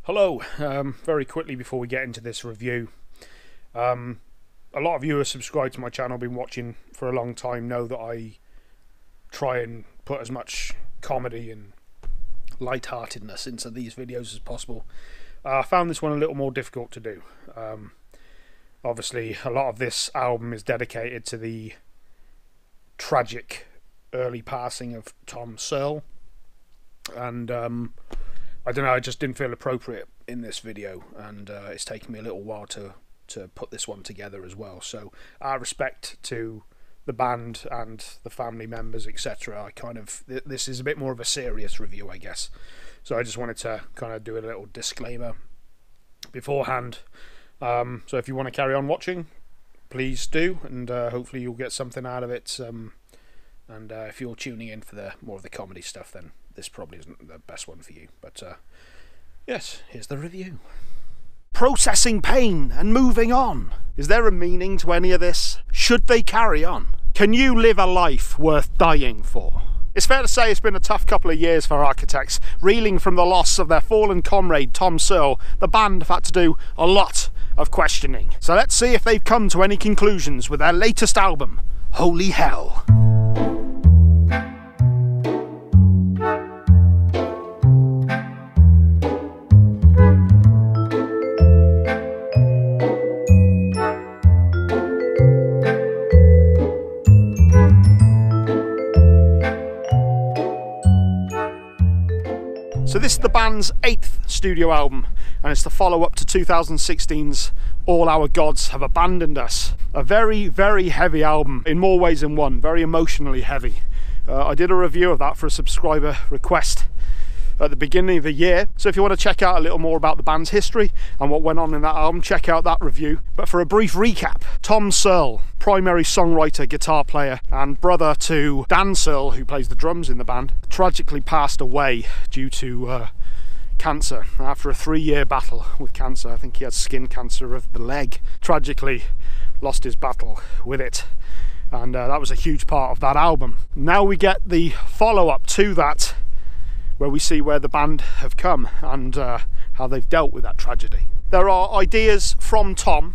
Hello, very quickly before we get into this review, a lot of you who are subscribed to my channel, been watching for a long time, know that I try and put as much comedy and lightheartedness into these videos as possible. I found this one a little more difficult to do. Obviously, a lot of this album is dedicated to the tragic early passing of Tom Searle, and I don't know, I just didn't feel appropriate in this video, and it's taken me a little while to put this one together as well. So, out of respect to the band and the family members, etc., this is a bit more of a serious review, I guess. So I just wanted to kind of do a little disclaimer beforehand. So if you want to carry on watching, please do, and hopefully you'll get something out of it. And if you're tuning in for more of the comedy stuff, then this probably isn't the best one for you. But yes, here's the review. Processing pain and moving on. Is there a meaning to any of this? Should they carry on? Can you live a life worth dying for? It's fair to say it's been a tough couple of years for Architects. Reeling from the loss of their fallen comrade Tom Searle, the band have had to do a lot of questioning. So let's see if they've come to any conclusions with their latest album, Holy Hell. So this is the band's 8th studio album, and it's the follow-up to 2016's All Our Gods Have Abandoned Us. A very, very heavy album, in more ways than one, very emotionally heavy. I did a review of that for a subscriber request at the beginning of the year, so if you want to check out a little more about the band's history and what went on in that album, check out that review. But for a brief recap, Tom Searle, primary songwriter, guitar player, and brother to Dan Searle, who plays the drums in the band, tragically passed away due to cancer after a 3-year battle with cancer. I think he had skin cancer of the leg. Tragically lost his battle with it, and that was a huge part of that album. Now we get the follow-up to that, where we see where the band have come and how they've dealt with that tragedy. There are ideas from Tom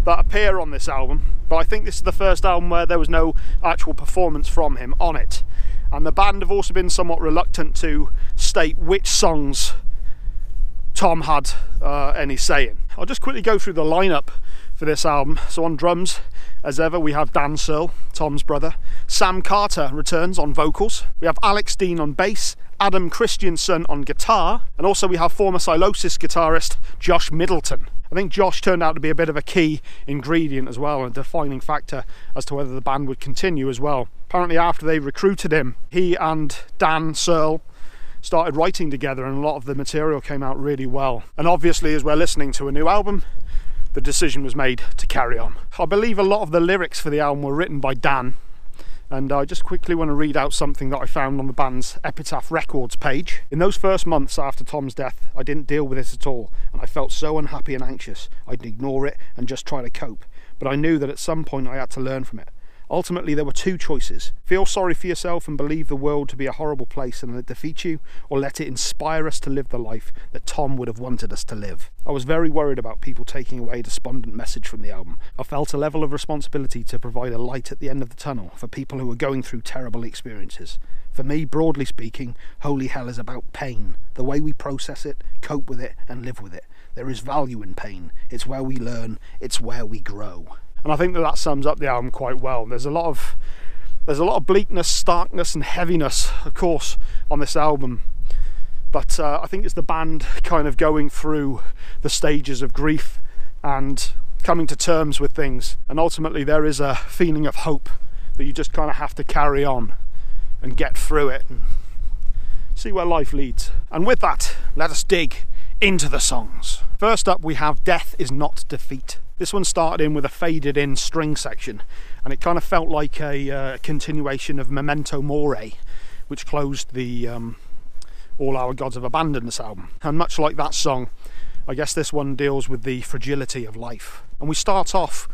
that appear on this album, but I think this is the first album where there was no actual performance from him on it. And the band have also been somewhat reluctant to state which songs Tom had any say in. I'll just quickly go through the lineup for this album. So on drums, as ever, we have Dan Searle, Tom's brother. Sam Carter returns on vocals. We have Alex Dean on bass, Adam Christiansen on guitar, and also we have former Silosis guitarist Josh Middleton. I think Josh turned out to be a bit of a key ingredient as well, and a defining factor as to whether the band would continue as well. Apparently after they recruited him, he and Dan Searle started writing together, and a lot of the material came out really well. And obviously, as we're listening to a new album, the decision was made to carry on. I believe a lot of the lyrics for the album were written by Dan, and I just quickly want to read out something that I found on the band's Epitaph Records page. In those first months after Tom's death, I didn't deal with it at all, and I felt so unhappy and anxious. I'd ignore it and just try to cope, but I knew that at some point I had to learn from it. Ultimately, there were two choices: feel sorry for yourself and believe the world to be a horrible place and let it defeat you, or let it inspire us to live the life that Tom would have wanted us to live. I was very worried about people taking away a despondent message from the album. I felt a level of responsibility to provide a light at the end of the tunnel for people who were going through terrible experiences. For me, broadly speaking, Holy Hell is about pain, the way we process it, cope with it, and live with it. There is value in pain. It's where we learn, it's where we grow. And I think that sums up the album quite well. There's a lot of bleakness, starkness and heaviness, of course, on this album, but I think it's the band kind of going through the stages of grief and coming to terms with things, and ultimately there is a feeling of hope that you just kind of have to carry on and get through it and see where life leads. And with that, let us dig into the songs. First up, we have Death Is Not Defeat. This one started in with a faded in string section, and it kind of felt like a continuation of Memento Mori, which closed the All Our Gods Have Abandoned Us album. And much like that song, I guess this one deals with the fragility of life. And we start off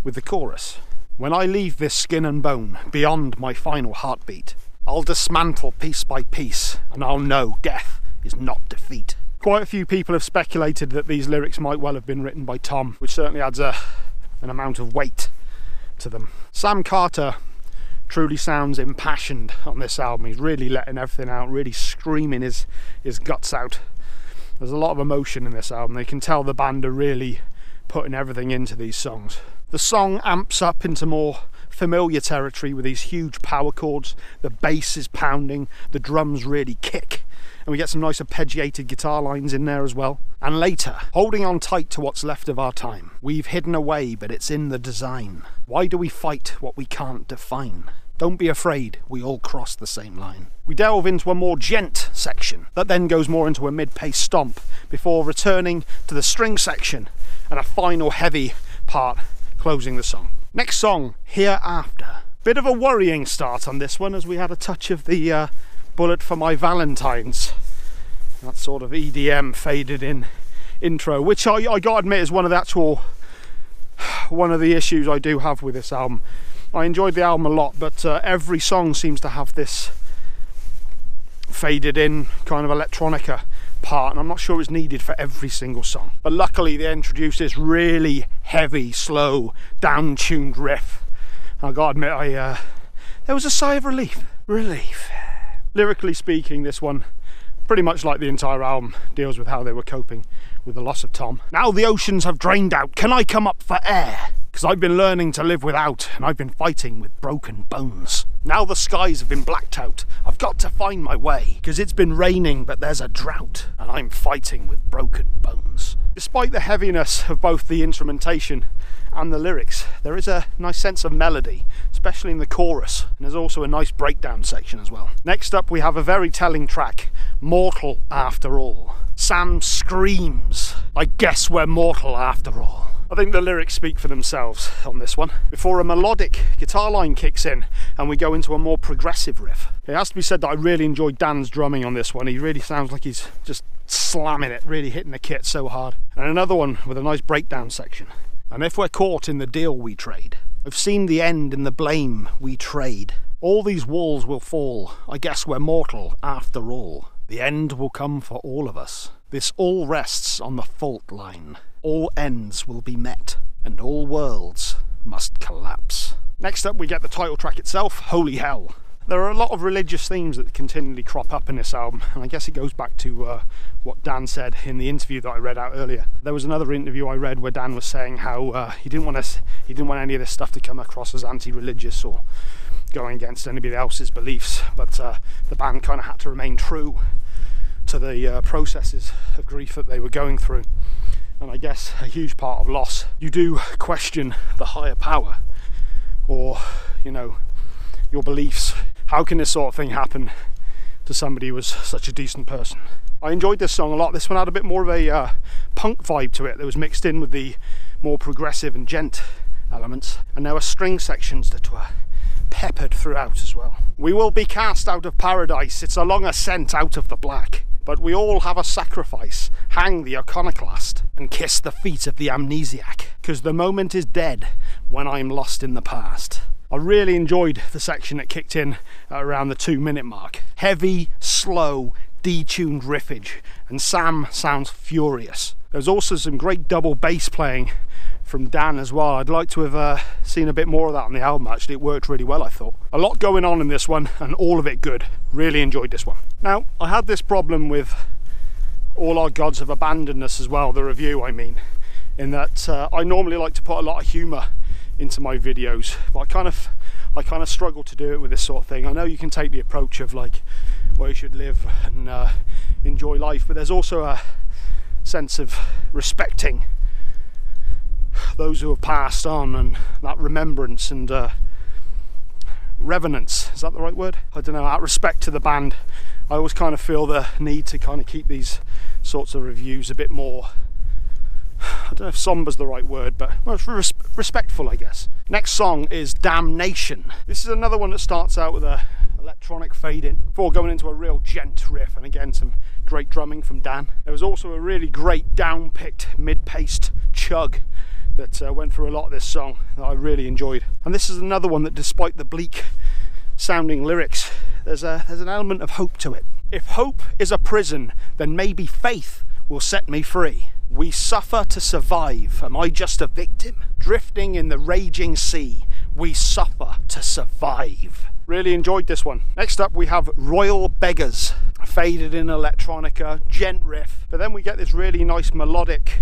with the chorus. When I leave this skin and bone beyond my final heartbeat, I'll dismantle piece by piece, and I'll know death is not defeat. Quite a few people have speculated that these lyrics might well have been written by Tom, which certainly adds an amount of weight to them. Sam Carter truly sounds impassioned on this album. He's really letting everything out, really screaming his guts out. There's a lot of emotion in this album. They can tell the band are really putting everything into these songs. The song amps up into more familiar territory with these huge power chords. The bass is pounding, the drums really kick, and we get some nice arpeggiated guitar lines in there as well. And later, holding on tight to what's left of our time. We've hidden away, but it's in the design. Why do we fight what we can't define? Don't be afraid, we all cross the same line. We delve into a more gent section that then goes more into a mid-pace stomp before returning to the string section and a final heavy part closing the song. Next song, Hereafter. Bit of a worrying start on this one as we had a touch of the Bullet for My Valentine's. That sort of EDM faded in intro, which I gotta admit is one of the issues I do have with this album. I enjoyed the album a lot, but every song seems to have this faded in kind of electronica part, and I'm not sure it's needed for every single song. But luckily they introduced this really heavy, slow, down-tuned riff. I gotta admit, there was a sigh of relief. Lyrically speaking, this one, pretty much like the entire album, deals with how they were coping with the loss of Tom. Now the oceans have drained out, can I come up for air? Because I've been learning to live without, and I've been fighting with broken bones. Now the skies have been blacked out, I've got to find my way. Because it's been raining, but there's a drought, and I'm fighting with broken bones. Despite the heaviness of both the instrumentation and the lyrics, there is a nice sense of melody, especially in the chorus, and there's also a nice breakdown section as well. Next up we have a very telling track, Mortal After All. Sam screams, I guess we're mortal after all. I think the lyrics speak for themselves on this one, before a melodic guitar line kicks in and we go into a more progressive riff. It has to be said that I really enjoyed Dan's drumming on this one. He really sounds like he's just slamming it, really hitting the kit so hard. And another one with a nice breakdown section. And if we're caught in the deal we trade, I've seen the end in the blame we trade. All these walls will fall, I guess we're mortal after all. The end will come for all of us. This all rests on the fault line. All ends will be met, and all worlds must collapse. Next up we get the title track itself, Holy Hell. There are a lot of religious themes that continually crop up in this album, and I guess it goes back to what Dan said in the interview that I read out earlier. There was another interview I read where Dan was saying how he didn't want any of this stuff to come across as anti-religious or going against anybody else's beliefs, but the band kind of had to remain true to the processes of grief that they were going through. And I guess a huge part of loss, you do question the higher power, or, you know, your beliefs. How can this sort of thing happen to somebody who was such a decent person? I enjoyed this song a lot. This one had a bit more of a punk vibe to it that was mixed in with the more progressive and gent elements, and there were string sections that were peppered throughout as well. We will be cast out of paradise, it's a long ascent out of the black. But we all have a sacrifice, hang the iconoclast and kiss the feet of the amnesiac, because the moment is dead when I'm lost in the past. I really enjoyed the section that kicked in at around the 2-minute mark. Heavy, slow, detuned riffage, and Sam sounds furious. There's also some great double bass playing from Dan as well. I'd like to have seen a bit more of that on the album actually. It worked really well, I thought. A lot going on in this one, and all of it good. Really enjoyed this one. Now, I had this problem with All Our Gods Have Abandoned Us as well, the review I mean, in that I normally like to put a lot of humour into my videos, but I kind of struggle to do it with this sort of thing. I know you can take the approach of like, well, you should live and enjoy life, but there's also a sense of respecting those who have passed on, and that remembrance and reverence, is that the right word? I don't know, out of respect to the band, I always kind of feel the need to kind of keep these sorts of reviews a bit more, I don't know if somber's the right word, but well, respectful, I guess. Next song is Damnation. This is another one that starts out with a electronic fade in before going into a real gent riff, and again some great drumming from Dan. There was also a really great down-picked mid-paced chug that went through a lot of this song that I really enjoyed. And this is another one that, despite the bleak sounding lyrics, there's an element of hope to it. If hope is a prison, then maybe faith will set me free. We suffer to survive. Am I just a victim? Drifting in the raging sea. We suffer to survive. Really enjoyed this one. Next up we have Royal Beggars. Faded in electronica, gent riff. But then we get this really nice melodic,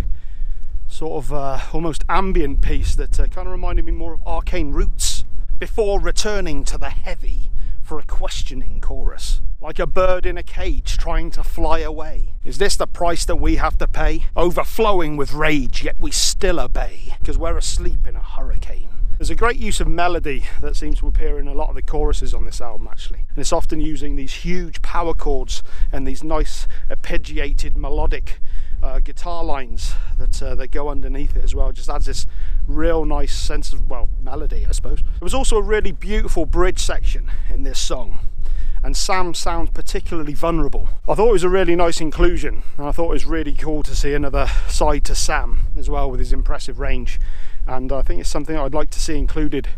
sort of almost ambient piece that kind of reminded me more of Arcane Roots, before returning to the heavy for a questioning chorus. Like a bird in a cage trying to fly away. Is this the price that we have to pay? Overflowing with rage, yet we still obey, because we're asleep in a hurricane. There's a great use of melody that seems to appear in a lot of the choruses on this album, actually. And it's often using these huge power chords and these nice arpeggiated melodic guitar lines that go underneath it as well. It just adds this real nice sense of, well, melody, I suppose. There was also a really beautiful bridge section in this song, and Sam sounds particularly vulnerable. I thought it was a really nice inclusion, and I thought it was really cool to see another side to Sam as well, with his impressive range. And I think it's something I'd like to see included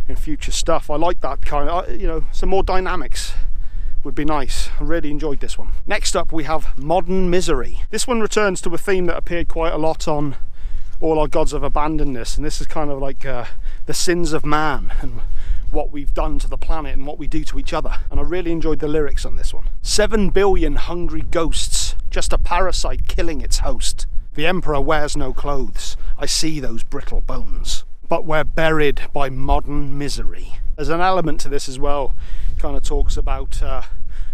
in future stuff. I like that kind of, you know, some more dynamics would be nice. I really enjoyed this one. Next up we have Modern Misery. This one returns to a theme that appeared quite a lot on All Our Gods Have Abandoned Us, and this is kind of like the sins of man and what we've done to the planet and what we do to each other. And I really enjoyed the lyrics on this one. 7 billion hungry ghosts, just a parasite killing its host. The emperor wears no clothes, I see those brittle bones. But we're buried by modern misery. There's an element to this as well, kind of talks about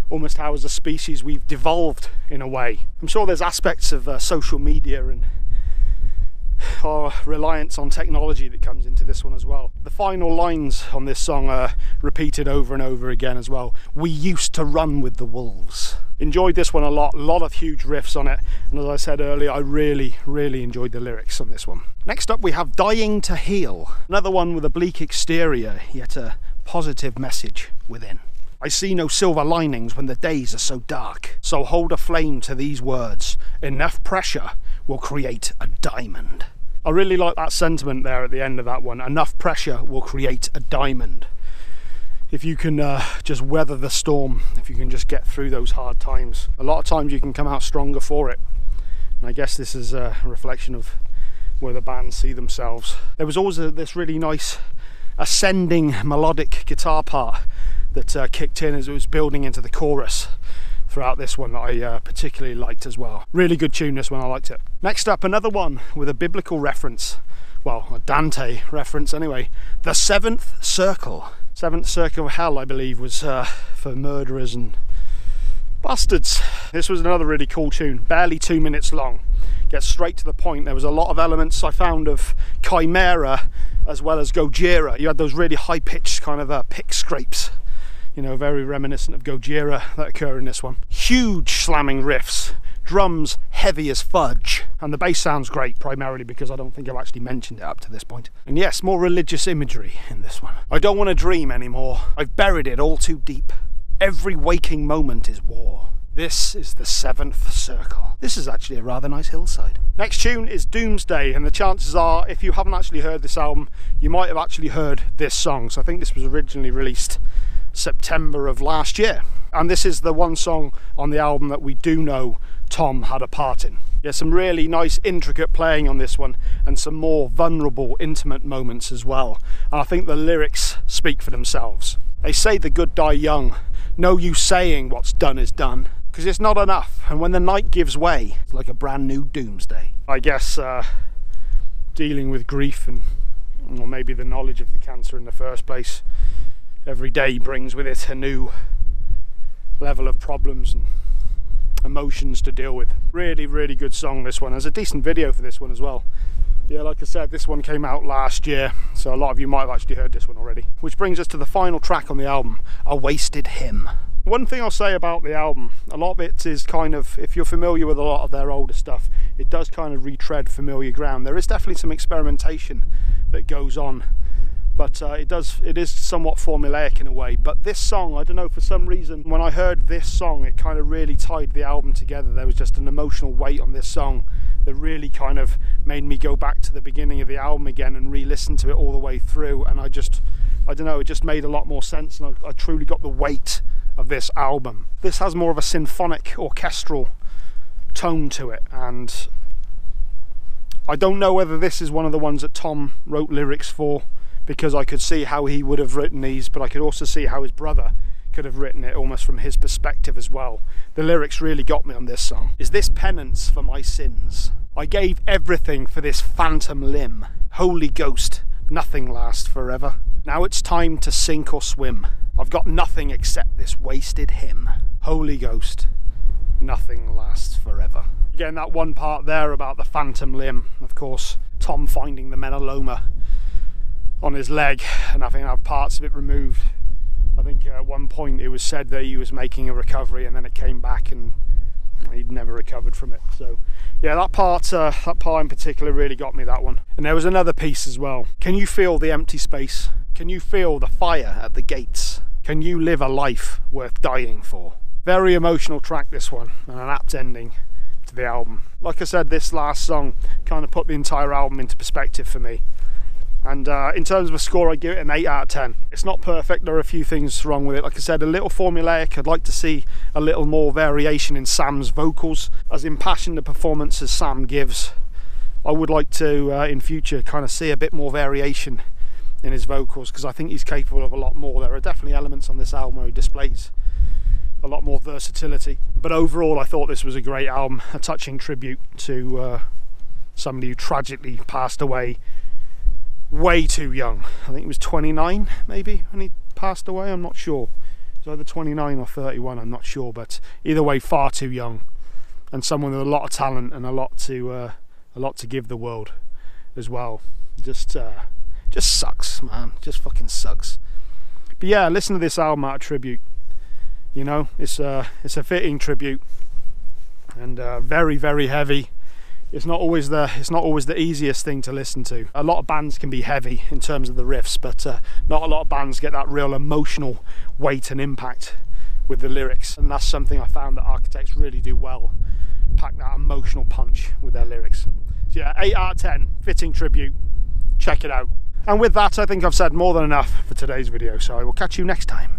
almost how as a species we've devolved in a way. I'm sure there's aspects of social media and our reliance on technology that comes into this one as well. The final lines on this song are repeated over and over again as well. We used to run with the wolves. Enjoyed this one a lot of huge riffs on it, and as I said earlier, I really enjoyed the lyrics on this one. Next up we have Dying to Heal, another one with a bleak exterior yet a positive message within. I see no silver linings when the days are so dark, so hold a flame to these words. Enough pressure will create a diamond. I really like that sentiment there at the end of that one. Enough pressure will create a diamond. If you can just weather the storm, if you can just get through those hard times, a lot of times you can come out stronger for it. And I guess this is a reflection of where the band see themselves. There was always this really nice ascending melodic guitar part that kicked in as it was building into the chorus throughout this one that I particularly liked as well. Really good tune, this one, I liked it. Next up, another one with a biblical reference, well, a Dante reference anyway. The Seventh Circle. Seventh Circle of Hell, I believe, was for murderers and bastards. This was another really cool tune, barely 2 minutes long. Gets straight to the point. There was a lot of elements I found of Chimera as well as Gojira. You had those really high-pitched kind of pick scrapes, you know, very reminiscent of Gojira that occur in this one. Huge slamming riffs, drums heavy as fudge, and the bass sounds great, primarily because I don't think I've actually mentioned it up to this point. And yes, more religious imagery in this one. I don't want to dream anymore. I've buried it all too deep. Every waking moment is war. This is the Seventh Circle. This is actually a rather nice hillside. Next tune is Doomsday, and the chances are, if you haven't actually heard this album, you might have actually heard this song. So I think this was originally released September of last year, and this is the one song on the album that we do know Tom had a part in. There's some really nice intricate playing on this one, and some more vulnerable, intimate moments as well, and I think the lyrics speak for themselves. They say the good die young, no use saying what's done is done, because it's not enough, and when the night gives way, it's like a brand new doomsday. I guess dealing with grief and, or maybe the knowledge of the cancer in the first place, every day brings with it a new level of problems and emotions to deal with. Really good song, this one. There's a decent video for this one as well. Yeah, like I said, this one came out last year, so a lot of you might have actually heard this one already. Which brings us to the final track on the album, A Wasted Hymn. One thing I'll say about the album, a lot of it is kind of, if you're familiar with a lot of their older stuff, it does kind of retread familiar ground. There is definitely some experimentation that goes on, but it is somewhat formulaic in a way. But this song, I don't know, for some reason, when I heard this song, it kind of really tied the album together. There was just an emotional weight on this song that really kind of made me go back to the beginning of the album again and re-listen to it all the way through. And I don't know, it just made a lot more sense, and I truly got the weight of this album. This has more of a symphonic, orchestral tone to it, and I don't know whether this is one of the ones that Tom wrote lyrics for, because I could see how he would have written these, but I could also see how his brother could have written it almost from his perspective as well. The lyrics really got me on this song. Is this penance for my sins? I gave everything for this phantom limb. Holy Ghost, nothing lasts forever. Now it's time to sink or swim. I've got nothing except this wasted hymn. Holy Ghost, nothing lasts forever. Again, that one part there about the phantom limb, of course, Tom finding the melanoma on his leg and having to have parts of it removed. I think at one point it was said that he was making a recovery and then it came back and he'd never recovered from it. So yeah, that part in particular really got me, that one. And there was another piece as well. Can you feel the empty space? Can you feel the fire at the gates? Can you live a life worth dying for? Very emotional track, this one, and an apt ending to the album. Like I said, this last song kind of put the entire album into perspective for me. And in terms of a score, I give it an 8 out of 10. It's not perfect, there are a few things wrong with it. Like I said, a little formulaic. I'd like to see a little more variation in Sam's vocals. As impassioned a performance as Sam gives, I would like to, in future, kind of see a bit more variation in his vocals, because I think he's capable of a lot more. There are definitely elements on this album where he displays a lot more versatility. But overall, I thought this was a great album, a touching tribute to somebody who tragically passed away way too young. I think he was 29 maybe when he passed away, I'm not sure. It was either 29 or 31, I'm not sure, but either way, far too young, and someone with a lot of talent and a lot to give the world as well. Just sucks, man, just fucking sucks. But yeah, listen to this album out of tribute. You know, it's a fitting tribute, and very, very heavy. It's not always the easiest thing to listen to. A lot of bands can be heavy in terms of the riffs, but not a lot of bands get that real emotional weight and impact with the lyrics, and that's something I found that Architects really do well, pack that emotional punch with their lyrics. So yeah, 8 out of 10, fitting tribute, check it out. And with that, I think I've said more than enough for today's video, so I will catch you next time.